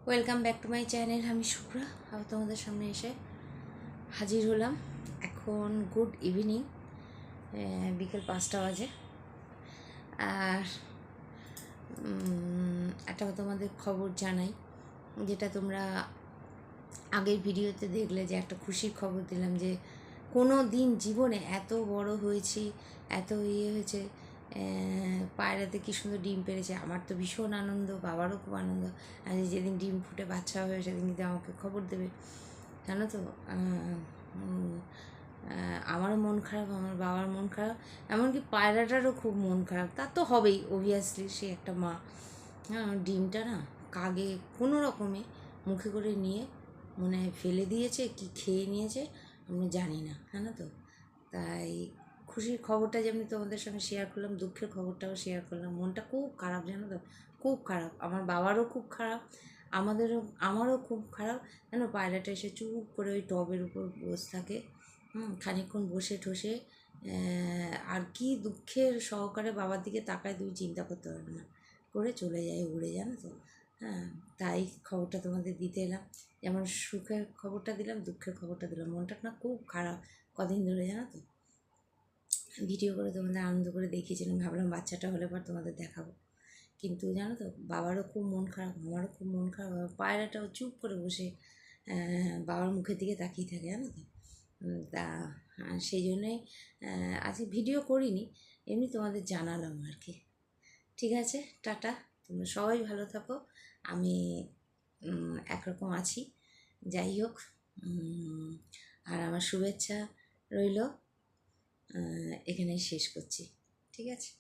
Welcome back to my channel. আমি শুভ্রা আবার তোমাদের সামনে এসে হাজির হলাম। এখন গুড ইভিনিং, বিকেল 5টা বাজে। আর একটা তোমাদের খবর জানাই, যেটা তোমরা আগের ভিডিওতে দেখলে, যে একটা খুশির খবর দিলাম যে কোনো দিন জীবনে এত বড় হয়েছি, এত হয়েছে, পায়রাতে কী সুন্দর ডিম পেড়েছে। আমার তো ভীষণ আনন্দ, বাবারও খুব আনন্দ। আর যেদিন ডিম ফুটে বাচ্চা হবে সেদিন কিন্তু আমাকে খবর দেবে, জানো তো। আমারও মন খারাপ, আমার বাবার মন খারাপ, এমনকি পায়রাটারও খুব মন খারাপ। তার তো হবেই, অবভিয়াসলি, সে একটা মা। হ্যাঁ, ডিমটা না কাগে কোনো রকমে মুখে করে নিয়ে মনে হয় ফেলে দিয়েছে, কি খেয়ে নিয়েছে আমি জানি না, জানো তো। তাই খুশির খবরটা যেমনি তোমাদের সঙ্গে শেয়ার করলাম, দুঃখের খবরটাও শেয়ার করলাম। মনটা খুব খারাপ, জানো তো, খুব খারাপ। আমার বাবারও খুব খারাপ, আমারও খুব খারাপ। জানো, পায়রাটা এসে চুপ করে ওই টবের উপর বসে থাকে, খানিকক্ষণ বসে ঠসে, আর কি দুঃখের সহকারে বাবার দিকে তাকায়, তুমি চিন্তা করতে পারবে না, করে চলে যায় উড়ে, জানো তো। হ্যাঁ, তাই খবরটা তোমাদের দিতে এলাম। যেমন সুখের খবরটা দিলাম, দুঃখের খবরটা দিলাম। মনটা না খুব খারাপ কদিন ধরে, জানো তো। ভিডিও করে তোমাদের আনন্দ করে দেখিয়েছিলাম, ভাবলাম বাচ্চাটা হলে পর তোমাদের দেখাবো। কিন্তু জানো তো, বাবারও খুব মন খারাপ, আমারও খুব মন খারাপ। পায়রাটাও চুপ করে বসে বাবার মুখের দিকে তাকিয়ে থাকে, জানো তো। তা সেই জন্যই আজকে ভিডিও করিনি, এমনি তোমাদের জানালাম আর কি। ঠিক আছে, টাটা, তোমরা সবাই ভালো থাকো। আমি একরকম আছি, যাই হোক। আর আমার শুভেচ্ছা রইল। এখানেই শেষ করছি, ঠিক আছে।